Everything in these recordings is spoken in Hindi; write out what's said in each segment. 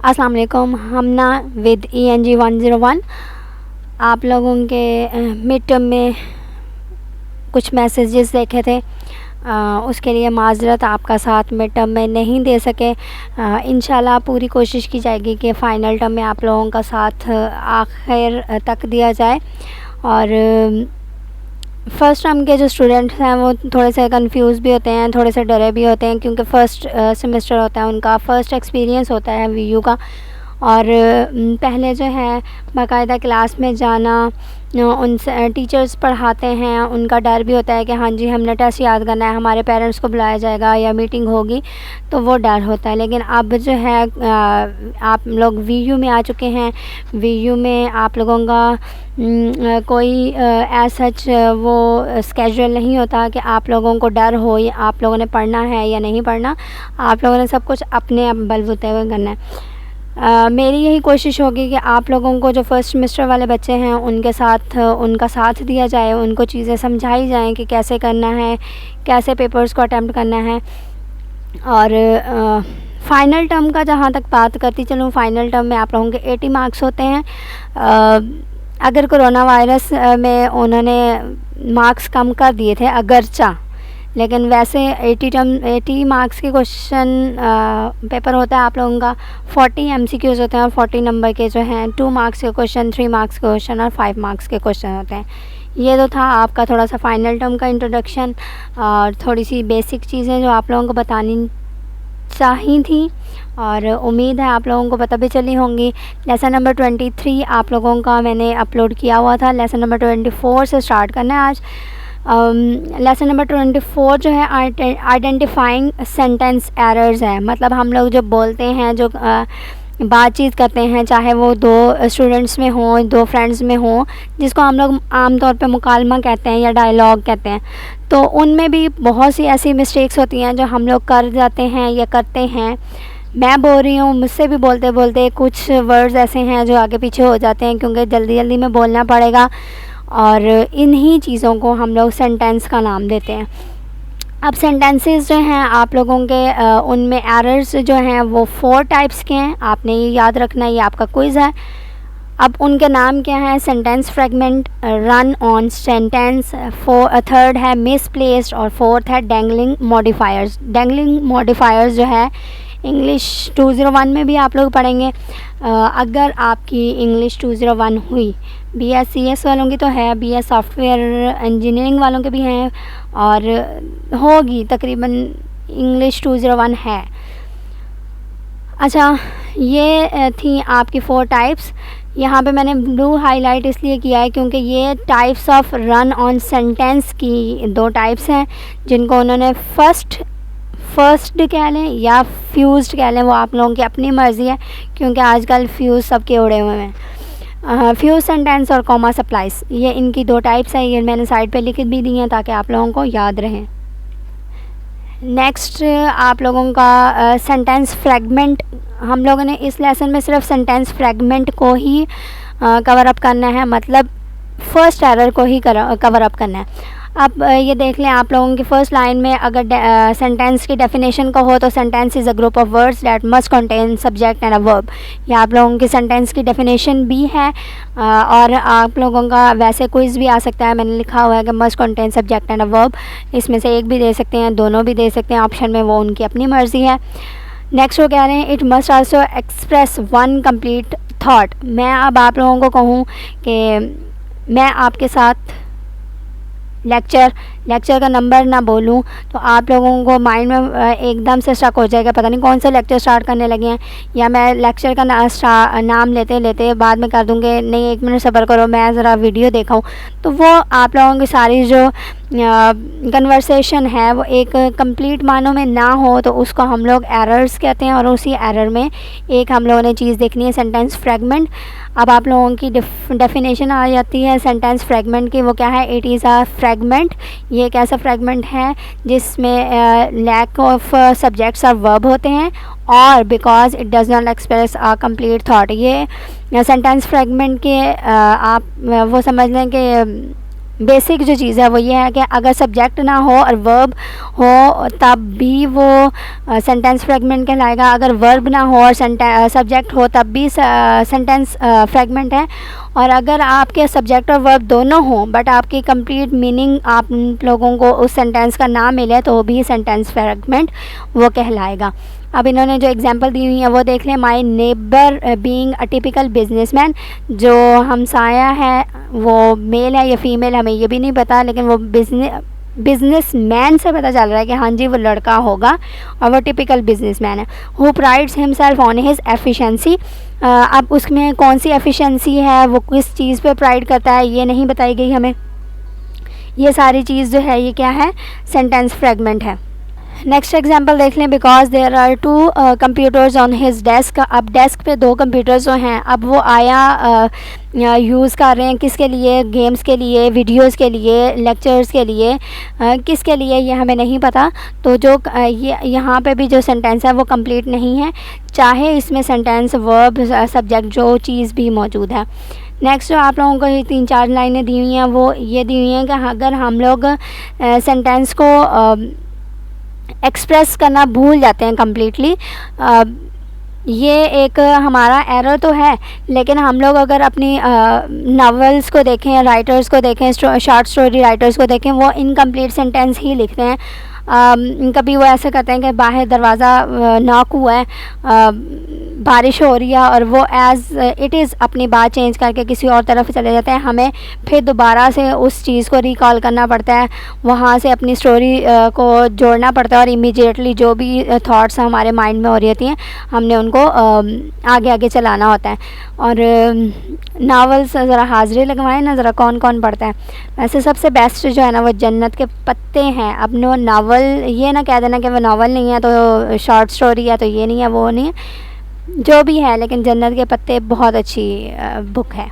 अस्सलाम वालेकुम। हमना विद ENG 101 आप लोगों के मिड टर्म में कुछ मैसेजेस देखे थे, उसके लिए माज़रत, आपका साथ मिड टर्म में नहीं दे सके। इंशाल्लाह पूरी कोशिश की जाएगी कि फ़ाइनल टर्म में आप लोगों का साथ आखिर तक दिया जाए। और फ़र्स्ट टर्म के जो स्टूडेंट्स हैं वो थोड़े से कंफ्यूज भी होते हैं, थोड़े से डरे भी होते हैं, क्योंकि फ़र्स्ट सेमेस्टर होता है, उनका फ़र्स्ट एक्सपीरियंस होता है VU का। और पहले जो है बाकायदा क्लास में जाना, उनसे टीचर्स पढ़ाते हैं, उनका डर भी होता है कि हाँ जी हमने टेस्ट याद करना है, हमारे पेरेंट्स को बुलाया जाएगा या मीटिंग होगी, तो वो डर होता है। लेकिन अब जो है आप लोग VU में आ चुके हैं। VU में आप लोगों का कोई एज सच वो स्केड्यूल नहीं होता कि आप लोगों को डर हो या आप लोगों ने पढ़ना है या नहीं पढ़ना। आप लोगों ने सब कुछ अपने बलबूते हुए करना है। मेरी यही कोशिश होगी कि आप लोगों को जो फ़र्स्ट सेमेस्टर वाले बच्चे हैं उनके साथ उनका साथ दिया जाए, उनको चीज़ें समझाई जाएँ कि कैसे करना है, कैसे पेपर्स को अटेम्प्ट करना है। और फ़ाइनल टर्म का जहाँ तक बात करती चलूँ, फ़ाइनल टर्म में आप लोगों के 80 मार्क्स होते हैं। अगर कोरोना वायरस में उन्होंने मार्क्स कम कर दिए थे अगरचा, लेकिन वैसे 80 मार्क्स के क्वेश्चन पेपर होता है आप लोगों का। 40 MCQs होते हैं और 40 नंबर के जो हैं 2 मार्क्स के क्वेश्चन, 3 मार्क्स के क्वेश्चन और 5 मार्क्स के क्वेश्चन होते हैं। ये तो था आपका थोड़ा सा फ़ाइनल टर्म का इंट्रोडक्शन और थोड़ी सी बेसिक चीज़ें जो आप लोगों को बतानी चाहिए थी, और उम्मीद है आप लोगों को पता भी चली होंगी। लेसन नंबर 23 आप लोगों का मैंने अपलोड किया हुआ था। लेसन नंबर 24 से स्टार्ट करना है आज। लेसन नंबर 24 जो है आइडेंटिफाइंग सेंटेंस एरर्स है। मतलब हम लोग जो बोलते हैं, जो बातचीत करते हैं, चाहे वो 2 स्टूडेंट्स में हों, 2 फ्रेंड्स में हों, जिसको हम लोग आम तौर पे मुकालमा कहते हैं या डायलॉग कहते हैं, तो उनमें भी बहुत सी ऐसी मिस्टेक्स होती हैं जो हम लोग कर जाते हैं या करते हैं। मैं बोल रही हूँ, मुझसे भी बोलते बोलते कुछ वर्ड्स ऐसे हैं जो आगे पीछे हो जाते हैं, क्योंकि जल्दी जल्दी में बोलना पड़ेगा, और इन्हीं चीज़ों को हम लोग सेंटेंस का नाम देते हैं। अब सेंटेंसेस जो हैं आप लोगों के उनमें एरर्स जो हैं वो 4 टाइप्स के हैं। आपने ये याद रखना, ये आपका क्विज़ है। अब उनके नाम क्या हैं? Sentence fragment, run on sentence, 3rd है मिसप्लेस्ड, और 4th है डैंगलिंग मॉडिफायर्स। डैंगलिंग मॉडिफायर्स जो है इंग्लिश 201 में भी आप लोग पढ़ेंगे। अगर आपकी इंग्लिश 201 हुई, BS वालों की तो है, BS सॉफ्टवेयर इंजीनियरिंग वालों के भी हैं, और होगी तकरीबन इंग्लिश 201 है। अच्छा, ये थी आपकी 4 टाइप्स। यहाँ पे मैंने ब्लू हाईलाइट इसलिए किया है क्योंकि ये types of run on sentence की 2 टाइप्स हैं, जिनको उन्होंने फर्स्ट कह लें या फ्यूज्ड कह लें, वो आप लोगों की अपनी मर्ज़ी है, क्योंकि आजकल फ्यूज़ सबके उड़े हुए हैं। फ्यूज सेंटेंस और कॉमा सप्लाइज, ये इनकी 2 टाइप्स है। ये मैंने साइड पे लिख भी दी हैं ताकि आप लोगों को याद रहें। नेक्स्ट आप लोगों का सेंटेंस फ्रेगमेंट। हम लोगों ने इस लेसन में सिर्फ सेंटेंस फ्रेगमेंट को ही कवर अप करना है, मतलब फ़र्स्ट एरर को ही कवर अप करना है। अब ये देख लें, आप लोगों की फ़र्स्ट लाइन में अगर सेंटेंस की डेफिनेशन का हो तो sentence is a group of words that must contain subject and a verb. ये आप लोगों की सेंटेंस की डेफिनेशन भी है, और आप लोगों का वैसे क्विज़ भी आ सकता है। मैंने लिखा हुआ है कि must contain subject and a verb, इसमें से एक भी दे सकते हैं, दोनों भी दे सकते हैं ऑप्शन में, वो उनकी अपनी मर्ज़ी है। नेक्स्ट वो कह रहे हैं it must also express one complete thought. मैं अब आप लोगों को कहूँ कि मैं आपके साथ लेक्चर का नंबर ना बोलूं तो आप लोगों को माइंड में एकदम से शक हो जाएगा, पता नहीं कौन सा लेक्चर स्टार्ट करने लगे हैं, या मैं लेक्चर का नाम लेते लेते बाद में कर दूँगी नहीं 1 मिनट सब्र करो मैं ज़रा वीडियो देखा हूँ। तो वो आप लोगों की सारी जो कन्वर्सेशन है वो एक कंप्लीट मानों में ना हो, तो उसको हम लोग एरर्स कहते हैं, और उसी एरर में एक हम लोगों ने चीज़ देखनी है, सेंटेंस फ्रेगमेंट। अब आप लोगों की डेफिनेशन आ जाती है सेंटेंस फ्रेगमेंट की। वो क्या है? It is a fragment. ये एक ऐसा फ्रेगमेंट है जिसमें लैक ऑफ सब्जेक्ट्स और वर्ब होते हैं, और because it does not express a complete thought. ये सेंटेंस फ्रेगमेंट के आप वो समझ लें कि बेसिक जो चीज़ है वो ये है कि अगर सब्जेक्ट ना हो और वर्ब हो तब भी वो सेंटेंस फ्रेगमेंट कहलाएगा। अगर वर्ब ना हो और सब्जेक्ट हो तब भी सेंटेंस फ्रेगमेंट है। और अगर आपके सब्जेक्ट और वर्ब दोनों हों बट आपकी कंप्लीट मीनिंग आप लोगों को उस सेंटेंस का ना मिले तो भी सेंटेंस फ्रेगमेंट वो कहलाएगा। अब इन्होंने जो एग्जांपल दी हुई है वो देख लें। My neighbour being a typical businessman, जो हमसाया है वो मेल है या फीमेल हमें ये भी नहीं पता, लेकिन वो बिजनेसमैन से पता चल रहा है कि हाँ जी वो लड़का होगा और वो टिपिकल बिजनेसमैन है। Who prides himself on his efficiency, अब उसमें कौन सी एफिशिएंसी है, वो किस चीज़ पे प्राइड करता है ये नहीं बताई गई हमें। ये सारी चीज़ जो है ये क्या है, सेंटेंस फ्रेगमेंट है। नेक्स्ट एग्जांपल देख लें। Because there are 2 computers on his desk, अब डेस्क पे 2 कंप्यूटर्स जो हैं, अब वो आया यूज़ कर रहे हैं किसके लिए, गेम्स के लिए, वीडियोस के लिए, लेक्चर्स के लिए, किसके लिए ये हमें नहीं पता। तो जो ये यहाँ पे भी जो सेंटेंस है वो कंप्लीट नहीं है, चाहे इसमें सेंटेंस वर्ब सब्जेक्ट जो चीज़ भी मौजूद है। नेक्स्ट जो आप लोगों को ये 3-4 लाइनें दी हुई हैं वो ये दी हुई हैं कि अगर हम लोग सेंटेंस को एक्सप्रेस करना भूल जाते हैं कम्प्लीटली, ये एक हमारा एरर तो है, लेकिन हम लोग अगर अपनी नावल्स को देखें, राइटर्स को देखें, शॉर्ट स्टोरी राइटर्स को देखें, वो इनकम्प्लीट सेंटेंस ही लिखते हैं। कभी वो ऐसे करते हैं कि बाहर दरवाज़ा नॉक हुआ है, बारिश हो रही है, और वो एज़ इट इज़ अपनी बात चेंज करके किसी और तरफ चले जाते हैं। हमें फिर दोबारा से उस चीज़ को रिकॉल करना पड़ता है, वहाँ से अपनी स्टोरी को जोड़ना पड़ता है, और इमीडिएटली जो भी थॉट्स हमारे माइंड में हो रही होती हैं हमने उनको आगे आगे चलाना होता है। और नावल्स ज़रा हाज़िरी लगवाएं ना, ज़रा कौन कौन पढ़ता है। वैसे सबसे बेस्ट जो है ना वो जन्नत के पत्ते हैं। अब नो नावल ये ना कह देना कि वो नावल नहीं है तो शॉर्ट स्टोरी है तो ये नहीं है वो नहीं है, जो भी है, लेकिन जन्नत के पत्ते बहुत अच्छी बुक है।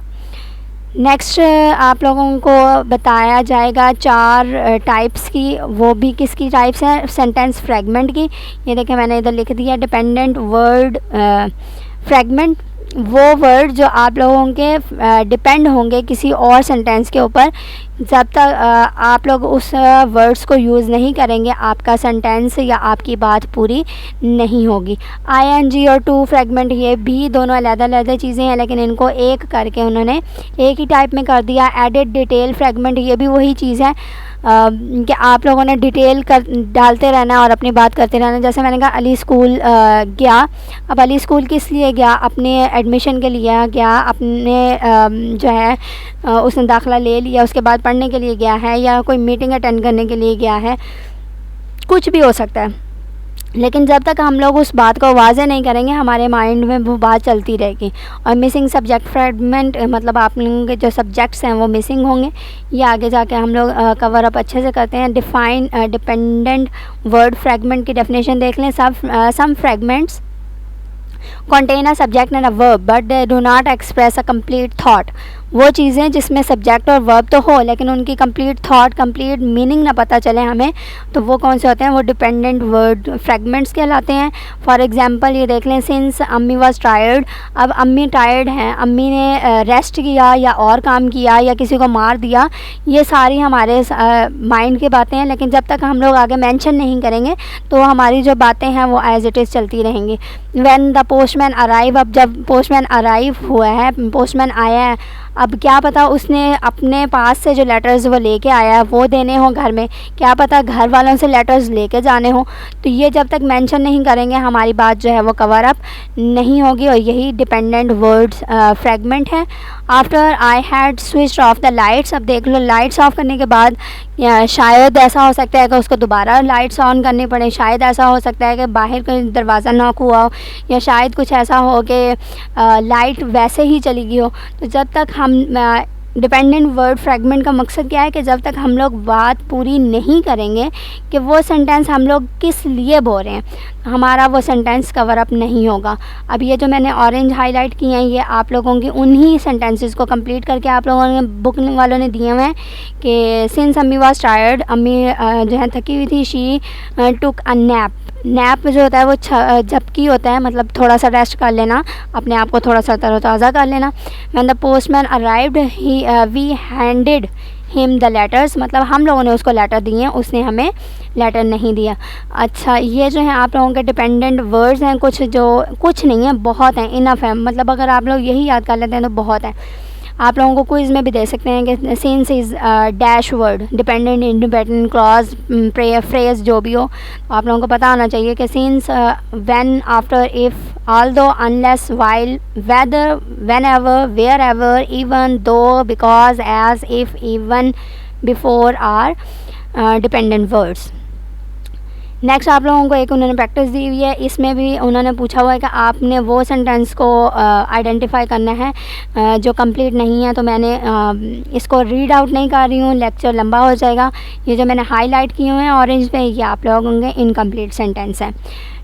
नेक्स्ट आप लोगों को बताया जाएगा 4 टाइप्स की, वो भी किसकी टाइप्स हैं, सेंटेंस फ्रेगमेंट की। ये देखें मैंने इधर लिख दिया, डिपेंडेंट वर्ड फ्रेगमेंट, वो वर्ड जो आप लोगों के डिपेंड होंगे किसी और सेंटेंस के ऊपर, जब तक आप लोग उस वर्ड्स को यूज़ नहीं करेंगे आपका सेंटेंस या आपकी बात पूरी नहीं होगी। आईएनजी और टू फ्रेगमेंट ये भी दोनों अलग-अलग चीज़ें हैं, लेकिन इनको एक करके उन्होंने एक ही टाइप में कर दिया। एडेड डिटेल फ्रेगमेंट ये भी वही चीज़ है कि आप लोगों ने डिटेल कर डालते रहना और अपनी बात करते रहना। जैसे मैंने कहा अली स्कूल गया, अब अली स्कूल किस लिए गया, अपने एडमिशन के लिए गया, अपने जो है उसने दाखिला ले लिया, उसके बाद पढ़ने के लिए गया है, या कोई मीटिंग अटेंड करने के लिए गया है, कुछ भी हो सकता है। लेकिन जब तक हम लोग उस बात को वाज़े नहीं करेंगे हमारे माइंड में वो बात चलती रहेगी। और मिसिंग सब्जेक्ट फ्रेगमेंट मतलब आप लोगों के जो सब्जेक्ट्स हैं वो मिसिंग होंगे, ये आगे जाके हम लोग कवर अप अच्छे से करते हैं। डिफाइन डिपेंडेंट वर्ड फ्रेगमेंट की डेफिनेशन देख लें। सम fragments contain a subject and a verb but they do not express a complete thought। वो चीज़ें जिसमें सब्जेक्ट और वर्ब तो हो लेकिन उनकी कंप्लीट थॉट, कंप्लीट मीनिंग ना पता चले हमें, तो वो कौन से होते हैं, वो डिपेंडेंट वर्ड फ्रेगमेंट्स कहलाते हैं। फॉर एग्जांपल ये देख लें, सिंस अम्मी वाज टायर्ड, अब अम्मी टायर्ड हैं, अम्मी ने रेस्ट किया या और काम किया या किसी को मार दिया, ये सारी हमारे माइंड की बातें हैं, लेकिन जब तक हम लोग आगे मेंशन नहीं करेंगे तो हमारी जो बातें हैं वो एज इट इज़ चलती रहेंगी। व्हेन द पोस्टमैन अराइव, अब जब पोस्टमैन अराइव हुआ है, पोस्टमैन आया है, अब क्या पता उसने अपने पास से जो लेटर्स वो लेके आया है वो देने हों घर में, क्या पता घर वालों से लेटर्स लेके जाने हों, तो ये जब तक मेंशन नहीं करेंगे हमारी बात जो है वो कवर अप नहीं होगी, और यही डिपेंडेंट वर्ड्स फ्रेगमेंट है। After I had switched off the lights, अब देख लो लाइट्स ऑफ करने के बाद शायद ऐसा हो सकता है कि उसको दोबारा लाइट्स ऑन करनी पड़े, शायद ऐसा हो सकता है कि बाहर का दरवाज़ा नॉक हुआ हो, या शायद कुछ ऐसा हो कि लाइट वैसे ही चली गई हो। तो जब तक हम डिपेंडेंट वर्ड फ्रेगमेंट का मकसद क्या है कि जब तक हम लोग बात पूरी नहीं करेंगे कि वो सेंटेंस हम लोग किस लिए बोल रहे हैं, हमारा वो सेंटेंस कवर अप नहीं होगा। अब ये जो मैंने ऑरेंज हाईलाइट किए हैं ये आप लोगों की उन्हीं सेंटेंसेस को कंप्लीट करके आप लोगों ने बुक वालों ने दिए हुए हैं कि सिंस अम्मी वाज टायर्ड, अम्मी जो है थकी हुई थी, she took a nap. Nap जो होता है वो झपकी होता है, मतलब थोड़ा सा रेस्ट कर लेना, अपने आप को थोड़ा सा तरोताज़ा कर लेना। When the postman arrived we handed him the letters, मतलब हम लोगों ने उसको लेटर दिए, उसने हमें लेटर नहीं दिया। अच्छा, ये जो है आप लोगों के डिपेंडेंट वर्ड्स हैं, कुछ जो कुछ नहीं है, बहुत हैं, इनफ है, मतलब अगर आप लोग यही याद कर लेते हैं तो बहुत है। आप लोगों को क्विज़ में भी दे सकते हैं कि since is dash word, dependent, independent, clause, phrase जो भी हो, आप लोगों को पता होना चाहिए कि since, when, after, if, although, unless, while, whether, whenever, wherever, even, though, because, as, if, even, before are dependent words। Next आप लोगों को एक उन्होंने प्रैक्टिस दी हुई है, इसमें भी उन्होंने पूछा हुआ है कि आपने वो सेंटेंस को आइडेंटिफाई करना है जो कंप्लीट नहीं है। तो मैंने इसको रीड आउट नहीं कर रही हूँ, लेक्चर लंबा हो जाएगा। ये जो मैंने हाईलाइट किए हुए हैं ऑरेंज पे, ये आप लोगों के इनकम्प्लीट सेंटेंस हैं,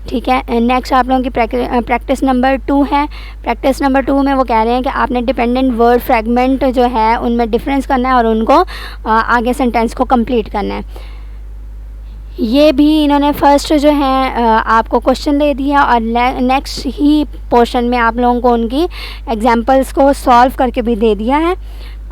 ठीक है। नेक्स्ट आप लोगों की प्रैक्टिस नंबर 2 है। प्रैक्टिस नंबर 2 में वो कह रहे हैं कि आपने डिपेंडेंट वर्ड फ्रेगमेंट जो है उनमें डिफरेंस करना है और उनको आगे सेंटेंस को कंप्लीट करना है। ये भी इन्होंने फर्स्ट जो है आपको क्वेश्चन दे दिया और नेक्स्ट ही पोर्शन में आप लोगों को उनकी एग्जांपल्स को सॉल्व करके भी दे दिया है।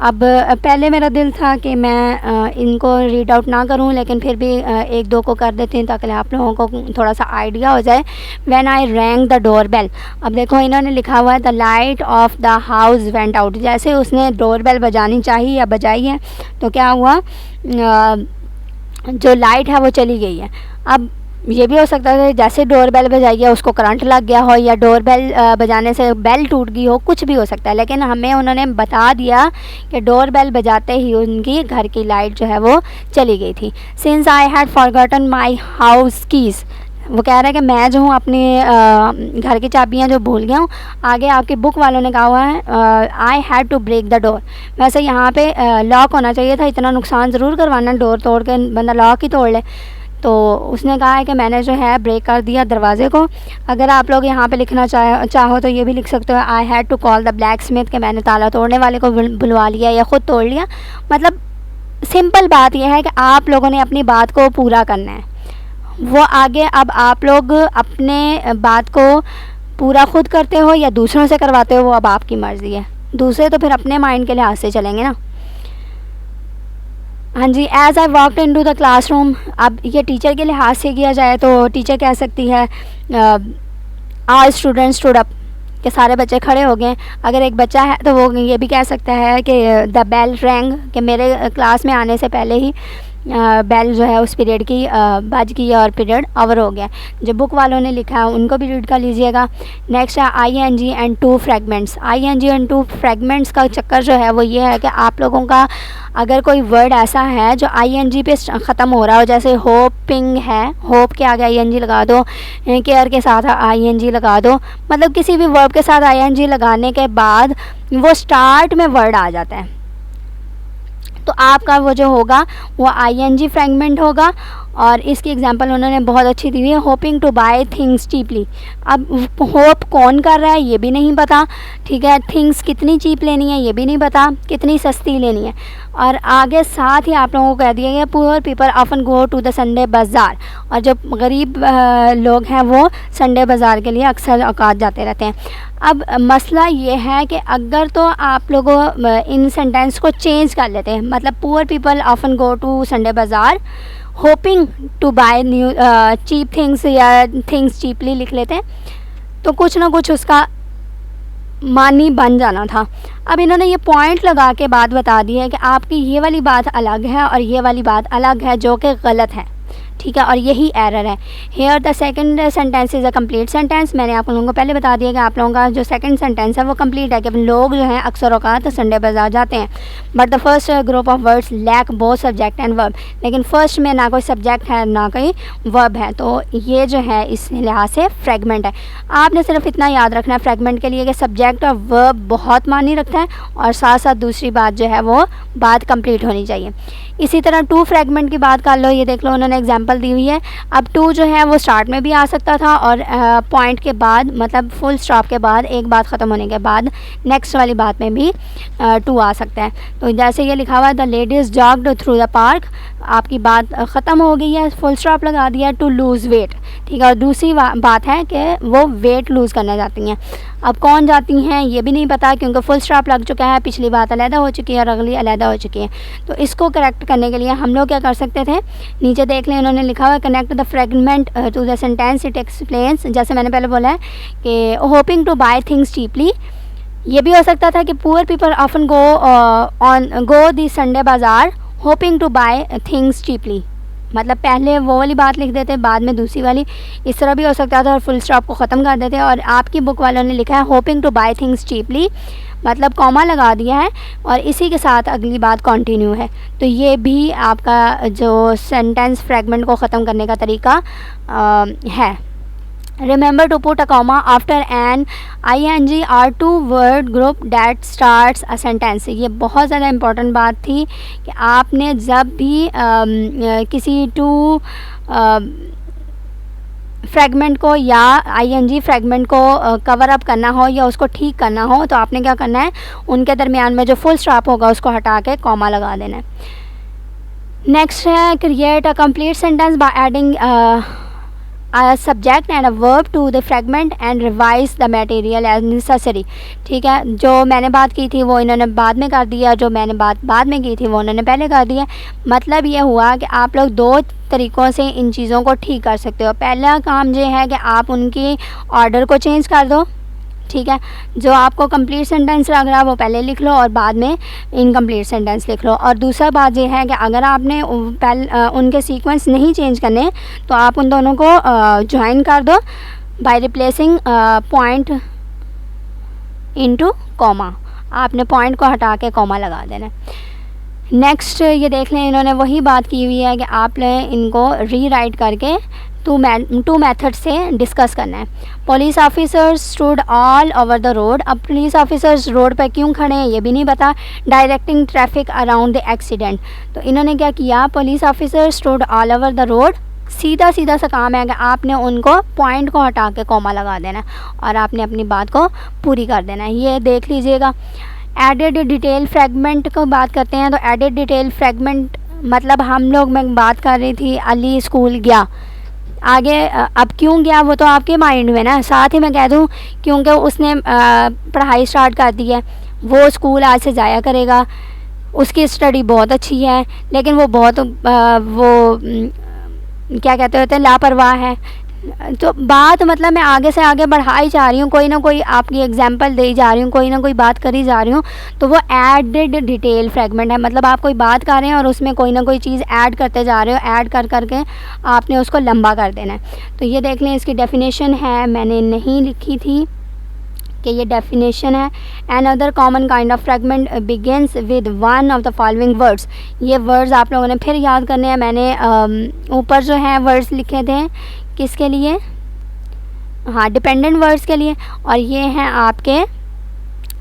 अब पहले मेरा दिल था कि मैं इनको रीड आउट ना करूं, लेकिन फिर भी एक दो को कर देती हूँ ताकि आप लोगों को थोड़ा सा आइडिया हो जाए। When I rang the door bell, अब देखो इन्होंने लिखा हुआ है the light of the house went out, जैसे उसने डोर बेल बजानी चाहिए या बजाई है तो क्या हुआ, जो लाइट है वो चली गई है। अब ये भी हो सकता है जैसे डोर बेल बजाई है उसको करंट लग गया हो या डोर बेल बजाने से बेल टूट गई हो, कुछ भी हो सकता है, लेकिन हमें उन्होंने बता दिया कि डोर बेल बजाते ही उनकी घर की लाइट जो है वो चली गई थी। Since I had forgotten my house keys, वो कह रहा है कि मैं जो हूँ अपने घर की चाबियाँ जो भूल गया हूँ। आगे आपके बुक वालों ने कहा हुआ है I had to break the door, वैसे यहाँ पे लॉक होना चाहिए था, इतना नुकसान ज़रूर करवाना, डोर तोड़ के बंदा लॉक ही तोड़ ले। तो उसने कहा है कि मैंने जो है ब्रेक कर दिया दरवाज़े को। अगर आप लोग यहाँ पे लिखना चाहो तो ये भी लिख सकते हो I had to call the blacksmith, कि मैंने ताला तोड़ने वाले को बुलवा लिया या ख़ुद तोड़ लिया। मतलब सिंपल बात यह है कि आप लोगों ने अपनी बात को पूरा करना है, वो आगे अब आप लोग अपने बात को पूरा खुद करते हो या दूसरों से करवाते हो वो अब आपकी मर्ज़ी है। दूसरे तो फिर अपने माइंड के लिहाज से चलेंगे ना। हाँ जी, as I walked into the classroom, अब ये टीचर के लिहाज से किया जाए तो टीचर कह सकती है ऑल स्टूडेंट्स स्टूड अप, कि सारे बच्चे खड़े हो गए। अगर एक बच्चा है तो वो ये भी कह सकता है कि द बेल रैंग, कि मेरे क्लास में आने से पहले ही बेल जो है उस पीरियड की बज गई और पीरियड ओवर हो गया। जो बुक वालों ने लिखा है उनको भी रीड कर लीजिएगा। नेक्स्ट है ING and 2 fragments. ING and 2 fragments का चक्कर जो है वो ये है कि आप लोगों का अगर कोई वर्ड ऐसा है जो ING पे ख़त्म हो रहा हो, जैसे होपिंग है, होप के आगे ING लगा दो, केयर के साथ ING लगा दो, मतलब किसी भी वर्ब के साथ ING लगाने के बाद वो स्टार्ट में वर्ड आ जाता है, तो आपका वो जो होगा वो ING फ्रेगमेंट होगा। और इसकी एग्जांपल उन्होंने बहुत अच्छी दी हुई है, hoping to buy things cheaply. अब होप कौन कर रहा है ये भी नहीं पता, ठीक है, थिंग्स कितनी चीप लेनी है ये भी नहीं पता, कितनी सस्ती लेनी है। और आगे साथ ही आप लोगों को कह दिया गया poor people often go to the Sunday बाज़ार, और जो गरीब लोग हैं वो संडे बाज़ार के लिए अक्सर औकात जाते रहते हैं। अब मसला ये है कि अगर तो आप लोगों इन सेंटेंस को चेंज कर लेते हैं, मतलब poor people often go to Sunday बाज़ार, hoping to buy new cheap things या थिंग्स चीपली लिख लेते हैं, तो कुछ ना कुछ उसका मानी बन जाना था। अब इन्होंने ये पॉइंट लगा के बात बता दी है कि आपकी ये वाली बात अलग है और ये वाली बात अलग है, जो कि गलत है, ठीक है, और यही एरर है। Here the second sentence is a complete sentence. मैंने आप लोगों को पहले बता दिया कि आप लोगों का जो सेकंड सेंटेंस है वो कंप्लीट है, कि लोग जो हैं अक्सर औकात संडे बाज़ार जाते हैं। But the first group of words lack both subject and verb, लेकिन फर्स्ट में ना कोई सब्जेक्ट है ना कोई वर्ब है, तो ये जो है इस लिहाज से फ्रेगमेंट है। आपने सिर्फ इतना याद रखना है फ्रेगमेंट के लिए कि सब्जेक्ट और वर्ब बहुत मानी रखता है, और साथ साथ दूसरी बात जो है वो बात कंप्लीट होनी चाहिए। इसी तरह 2 फ्रेगमेंट की बात कर लो, ये देख लो उन्होंने एग्जाम्पल एग्जांपल दी हुई है। अब टू जो है वो स्टार्ट में भी आ सकता था और पॉइंट के बाद मतलब फुल स्टॉप के बाद एक बात ख़त्म होने के बाद नेक्स्ट वाली बात में भी टू आ सकता है। तो जैसे ये लिखा हुआ है the ladies jogged through the park, आपकी बात ख़त्म हो गई है, फुल स्टॉप लगा दिया टू लूज़ वेट, ठीक है। और दूसरी बात है कि वो वेट लूज़ करना चाहती हैं। अब कौन जाती हैं ये भी नहीं पता क्योंकि फुल स्टॉप लग चुका है, पिछली बात अलहदा हो चुकी है और अगली अलहदा हो चुकी है। तो इसको करेक्ट करने के लिए हम लोग क्या कर सकते थे, नीचे देख लें उन्होंने लिखा हुआ है connect the fragment to the sentence it explains. जैसे मैंने पहले बोला है कि hoping to buy things cheaply, ये भी हो सकता था कि poor people often go the Sunday बाज़ार hoping to buy things cheaply, मतलब पहले वो वाली बात लिख देते बाद में दूसरी वाली, इस तरह भी हो सकता था और फुल स्टॉप को ख़त्म कर देते। और आपकी बुक वालों ने लिखा है hoping to buy things cheaply, मतलब कॉमा लगा दिया है और इसी के साथ अगली बात कंटिन्यू है। तो ये भी आपका जो सेंटेंस फ्रेगमेंट को ख़त्म करने का तरीका है। Remember to put a comma after an ing or two word group that starts a sentence। ये बहुत ज़्यादा इम्पोर्टेंट बात थी कि आपने जब भी किसी टू फ्रेगमेंट को या ing फ्रेगमेंट को कवर अप करना हो या उसको ठीक करना हो तो आपने क्या करना है, उनके दरमियान में जो फुल स्टॉप होगा उसको हटा के कॉमा लगा देना है। नेक्स्ट है create a complete sentence by adding a subject and a verb to the fragment and revise the material as necessary। ठीक है, जो मैंने बात की थी वो इन्होंने बाद में कर दिया, जो मैंने बात बाद में की थी वो उन्होंने पहले कर दिया। मतलब ये हुआ कि आप लोग दो तरीक़ों से इन चीज़ों को ठीक कर सकते हो। पहला काम ये है कि आप उनकी ऑर्डर को चेंज कर दो, ठीक है। जो आपको कंप्लीट सेंटेंस लग रहा है वो पहले लिख लो और बाद में इनकम्प्लीट सेंटेंस लिख लो। और दूसरा बात ये है कि अगर आपने उनके सीक्वेंस नहीं चेंज करने तो आप उन दोनों को ज्वाइन कर दो by replacing point into comma. आपने पॉइंट को हटा के कॉमा लगा देना। नेक्स्ट ये देख लें, इन्होंने वही बात की हुई है कि आपने इनको रीराइट करके टू मेथड से डिस्कस करना है। Police officers stood all over the road. अब पुलिस ऑफिसर्स रोड पर क्यों खड़े हैं ये भी नहीं पता। Directing traffic around the accident, तो इन्होंने क्या किया, police officers stood all over the road, सीधा सीधा सा काम है कि आपने उनको पॉइंट को हटा के कॉमा लगा देना और आपने अपनी बात को पूरी कर देना है। ये देख लीजिएगा। एडेड डिटेल फ्रेगमेंट को बात करते हैं। तो एडेड डिटेल फ्रेगमेंट मतलब हम लोग, मैं बात कर रही थी अली स्कूल गया, आगे अब क्यों गया वो तो आपके माइंड में ना, साथ ही मैं कह दूं क्योंकि उसने पढ़ाई स्टार्ट कर दी है, वो स्कूल आज से जाया करेगा, उसकी स्टडी बहुत अच्छी है लेकिन वो बहुत क्या कहते होते हैं लापरवाह है। तो बात मतलब मैं आगे से आगे बढ़ाई जा रही हूँ, कोई ना कोई आपकी एग्जांपल दे जा रही हूँ, कोई ना कोई बात करी जा रही हूँ, तो वो एडेड डिटेल फ्रेगमेंट है। मतलब आप कोई बात कर रहे हैं और उसमें कोई ना कोई चीज़ ऐड करते जा रहे हो, ऐड कर करके आपने उसको लंबा कर देना है। तो ये देख लें, इसकी डेफिनेशन है, मैंने नहीं लिखी थी कि ये डेफिनेशन है। Another common kind of fragment begins with one of the following words. ये वर्ड्स आप लोगों ने फिर याद करने हैं। मैंने ऊपर जो है वर्ड्स लिखे थे किसके लिए, हाँ डिपेंडेंट वर्ड्स के लिए, और ये हैं आपके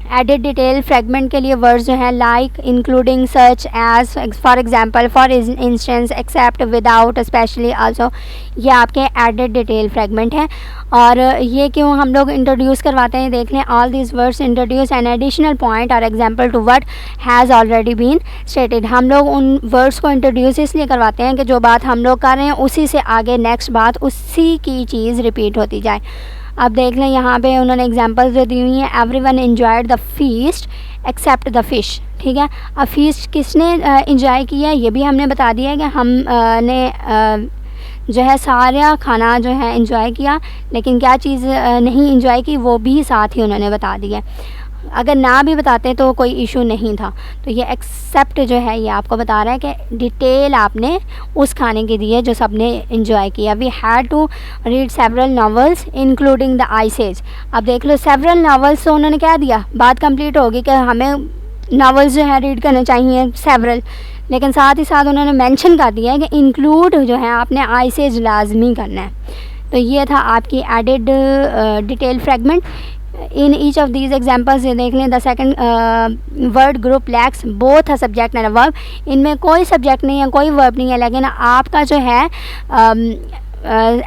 एडेड डिटेल फ्रेगमेंट के लिए वर्ड्स जो हैं like, including, such as, for example, for instance, except, without, especially, also, ये आपके एडेड डिटेल फ्रेगमेंट हैं। और ये क्यों हम लोग इंट्रोड्यूस करवाते हैं, देख लें। All these words introduce an additional point और example to what has already been stated. हम लोग उन वर्ड्स को इंट्रोड्यूस इसलिए करवाते हैं कि जो बात हम लोग कर रहे हैं उसी से आगे नेक्स्ट बात उसी की चीज़ रिपीट होती जाए। अब देख लें, यहाँ पे उन्होंने एग्जांपल्स जो दी हुई हैं। Everyone enjoyed the feast except the fish, ठीक है। अब फीस्ट किसने इंजॉय किया ये भी हमने बता दिया है कि हम ने जो है सारा खाना जो है इंजॉय किया, लेकिन क्या चीज़ नहीं इंजॉय की वो भी साथ ही उन्होंने बता दिया। अगर ना भी बताते तो कोई इशू नहीं था। तो ये एक्सेप्ट जो है ये आपको बता रहा है कि डिटेल आपने उस खाने की दी है जो सबने इंजॉय किया। We had to read several novels including the Ice Age. अब देख लो, सेवरल नावल्स तो उन्होंने क्या दिया, बात कंप्लीट होगी कि हमें नावल्स जो है रीड करने चाहिए सेवरल, लेकिन साथ ही साथ उन्होंने मेंशन कर दिया है कि इंक्लूड जो है आपने आइस एज लाजमी करना है। तो ये था आपकी added detail fragment. In each of these examples ये देख लें। The second word group lacks both a subject and a verb. इनमें कोई सब्जेक्ट नहीं है, कोई वर्ब नहीं है, लेकिन आपका जो है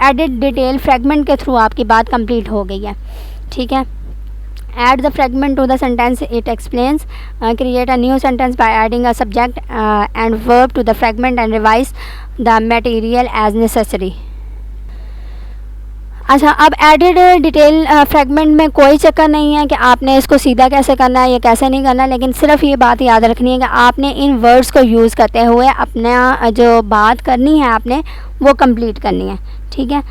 एडिट डिटेल फ्रेगमेंट के थ्रू आपकी बात कंप्लीट हो गई है। ठीक है, add the fragment to the sentence it explains. Create a new sentence by adding a subject and verb to the fragment and revise the material as necessary. अच्छा, अब एडिड डिटेल फ्रेगमेंट में कोई चक्कर नहीं है कि आपने इसको सीधा कैसे करना है या कैसे नहीं करना, लेकिन सिर्फ ये बात याद रखनी है कि आपने इन वर्ड्स को यूज़ करते हुए अपना जो बात करनी है आपने वो कंप्लीट करनी है। ठीक है,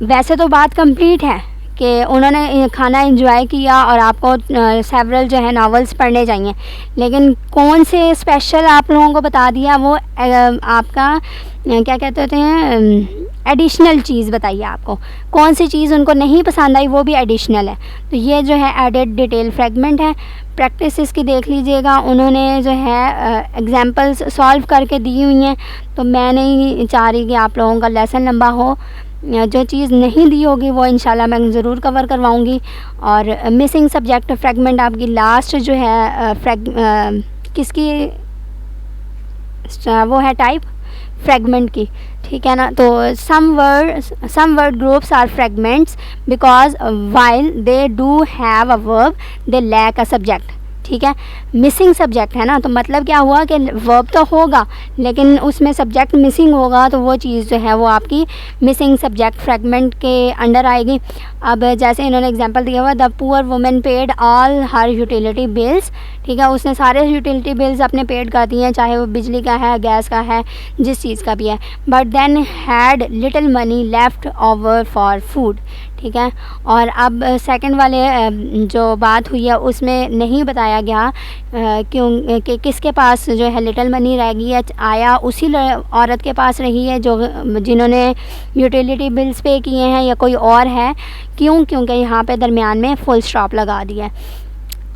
वैसे तो बात कंप्लीट है कि उन्होंने खाना एंजॉय किया और आपको सेवरल जो है नावल्स पढ़ने चाहिए, लेकिन कौन से स्पेशल आप लोगों को बता दिया वो आपका क्या कहते हैं एडिशनल चीज़ बताइए। आपको कौन सी चीज़ उनको नहीं पसंद आई वो भी एडिशनल है। तो ये जो है एडेड डिटेल फ्रेगमेंट है। प्रैक्टिस इसकी देख लीजिएगा, उन्होंने जो है एग्जांपल्स सॉल्व करके दी हुई हैं, तो मैं नहीं चाह रही कि आप लोगों का लेसन लंबा हो। जो चीज़ नहीं दी होगी वो इंशाल्लाह मैं ज़रूर कवर करवाऊँगी। और मिसिंग सब्जेक्ट फ्रेगमेंट आपकी लास्ट जो है किसकी वो है टाइप फ्रेगमेंट की। ठीक है ना, तो some word groups are fragments because while they do have a verb they lack a subject. ठीक है, मिसिंग सब्जेक्ट है ना, तो मतलब क्या हुआ कि वर्ब तो होगा लेकिन उसमें सब्जेक्ट मिसिंग होगा, तो वो चीज़ जो है वो आपकी मिसिंग सब्जेक्ट फ्रेगमेंट के अंडर आएगी। अब जैसे इन्होंने एग्जांपल दिया हुआ, the poor women paid all her utility bills. ठीक है, उसने सारे यूटिलिटी बिल्स अपने पेड कर दिए हैं, चाहे वो बिजली का है, गैस का है, जिस चीज़ का भी है, but then had little money left over for food. ठीक है, और अब सेकंड वाले जो बात हुई है उसमें नहीं बताया गया क्यों कि किसके पास जो है लिटिल मनी रह गई है, आया उसी औरत के पास रही है जो जिन्होंने यूटिलिटी बिल्स पे किए हैं या कोई और है। क्यों? क्योंकि यहाँ पे दरमियान में फुल स्टॉप लगा दिया है।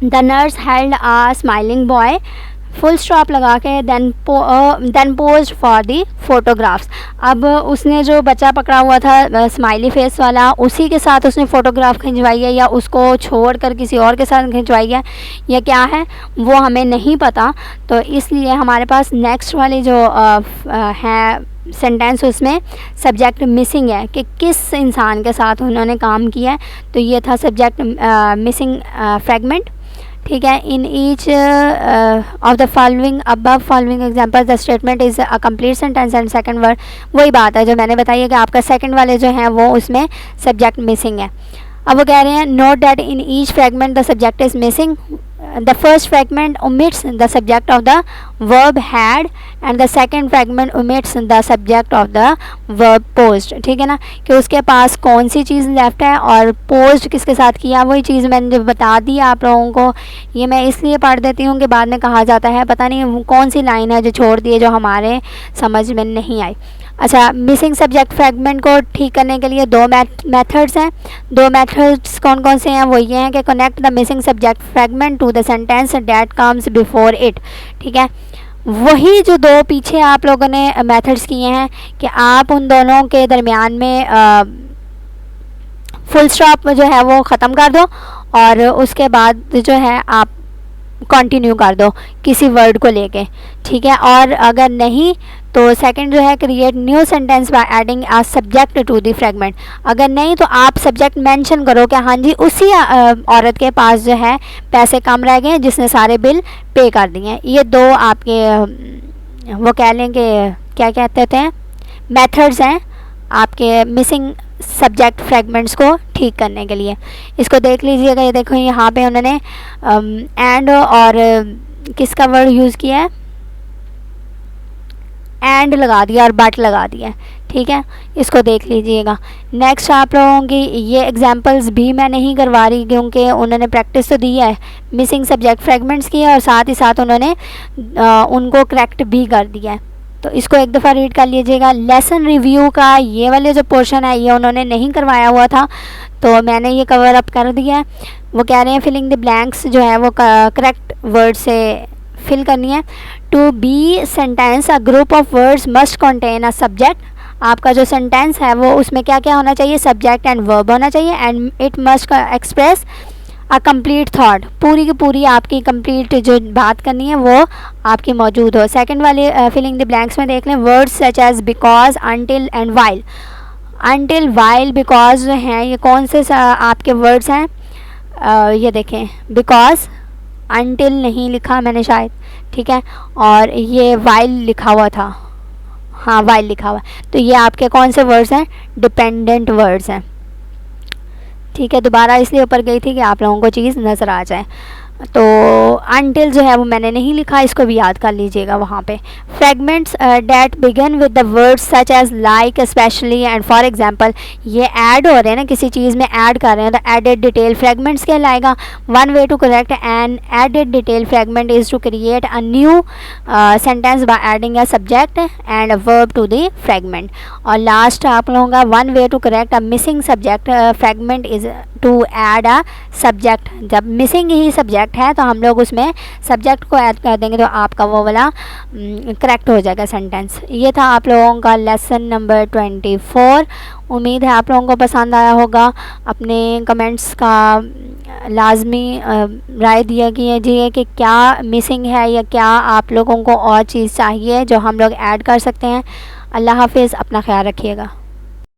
The nurse held a smiling boy, full stop लगा के then posed for the photographs. अब उसने जो बच्चा पकड़ा हुआ था स्माइली फेस वाला, उसी के साथ उसने फ़ोटोग्राफ खिंचवाई है या उसको छोड़ कर किसी और के साथ खिंचवाई है या क्या है वो हमें नहीं पता। तो इसलिए हमारे पास नेक्स्ट वाली जो है सेंटेंस उसमें सब्जेक्ट मिसिंग है कि किस इंसान के साथ उन्होंने काम किया है, तो ये था सब्जेक्ट मिसिंग फ्रेगमेंट। ठीक है, इन each of the following above following example the statement is a complete sentence and second word, वही बात है जो मैंने बताई है कि आपका सेकंड वाले जो हैं वो उसमें सब्जेक्ट मिसिंग है। अब वो कह रहे हैं note that in each fragment the subject is missing. The first fragment omits the subject of the verb had and the second fragment omits the subject of the verb posed। ठीक है ना, कि उसके पास कौन सी चीज़ लेफ्ट है और posed किसके साथ किया, वही चीज़ मैंने जो बता दी आप लोगों को। ये मैं इसलिए पढ़ देती हूँ कि बाद में कहा जाता है पता नहीं कौन सी लाइन है जो छोड़ दी है जो हमारे समझ में नहीं आई। अच्छा, मिसिंग सब्जेक्ट फ्रेगमेंट को ठीक करने के लिए दो मेथड्स हैं। दो मेथड्स कौन कौन से हैं? वो ये हैं कि connect the missing subject fragment to the sentence that comes before it. ठीक है, वही जो दो पीछे आप लोगों ने मेथड्स किए हैं कि आप उन दोनों के दरमियान में फुल स्टॉप जो है वो ख़त्म कर दो और उसके बाद जो है आप कंटिन्यू कर दो किसी वर्ड को लेके। ठीक है, और अगर नहीं तो सेकंड जो है create new sentence by adding a subject to the fragment. अगर नहीं तो आप सब्जेक्ट मेंशन करो कि हाँ जी उसी औरत के पास जो है पैसे कम रह गए जिसने सारे बिल पे कर दिए हैं। ये दो आपके वो कह लें कि क्या कहते थे मेथड्स हैं आपके मिसिंग सब्जेक्ट फ्रेगमेंट्स को ठीक करने के लिए। इसको देख लीजिएगा, ये देखो यहाँ पे उन्होंने एंड और किसका वर्ड यूज़ किया है, एंड लगा दिया और बट लगा दिया। ठीक है, इसको देख लीजिएगा। नेक्स्ट आप लोगों की ये एग्जांपल्स भी मैं नहीं करवा रही क्योंकि उन्होंने प्रैक्टिस तो दी है मिसिंग सब्जेक्ट फ्रेगमेंट्स की और साथ ही साथ उन्होंने उनको करेक्ट भी कर दिया है। तो इसको एक दफ़ा रीड कर लीजिएगा। लेसन रिव्यू का ये वाले जो पोर्शन है ये उन्होंने नहीं करवाया हुआ था तो मैंने ये कवर अप कर दिया है। वो कह रहे हैं फिलिंग द ब्लैंक्स जो है वो करेक्ट वर्ड से फिल करनी है। To be sentence a group of words must contain a subject. आपका जो सेंटेंस है वो उसमें क्या क्या होना चाहिए, सब्जेक्ट एंड वर्ब होना चाहिए and it must express a complete thought, पूरी की पूरी आपकी कंप्लीट जो बात करनी है वो आपकी मौजूद हो। सेकंड वाले फिलिंग द ब्लैंक्स में देख लें, words such as because, until and while. Until, while, because जो हैं ये कौन से आपके वर्ड्स हैं? ये देखें, बिकॉज, अनटिल नहीं लिखा मैंने शायद, ठीक है, और ये वाइल लिखा हुआ था, हाँ वाइल लिखा हुआ है, तो ये आपके कौन से वर्ड्स हैं? डिपेंडेंट वर्ड्स हैं, ठीक है। दोबारा इसलिए ऊपर गई थी कि आप लोगों को चीज़ नज़र आ जाए। तो अनटिल जो है वो मैंने नहीं लिखा, इसको भी याद कर लीजिएगा वहाँ पे। Fragments that begin with the words such as like, especially and for example, ये ऐड हो रहे हैं ना, किसी चीज़ में ऐड कर रहे हैं, तो एडेड डिटेल फ्रेगमेंट्स कहलाएगा। One way to correct an added detail fragment is to create a new sentence by adding a subject and a verb to the fragment. और लास्ट आप लोगों का one way to correct a missing subject fragment is to add a subject. जब मिसिंग ही सब्जेक्ट है तो हम लोग उसमें सब्जेक्ट को ऐड कर देंगे, तो आपका वो वाला करेक्ट हो जाएगा सेंटेंस। ये था आप लोगों का लेसन नंबर 24। उम्मीद है आप लोगों को पसंद आया होगा। अपने कमेंट्स का लाजमी राय दिया कीजिए कि क्या मिसिंग है या क्या आप लोगों को और चीज़ चाहिए जो हम लोग ऐड कर सकते हैं। अल्लाह हाफिज़, अपना ख्याल रखिएगा।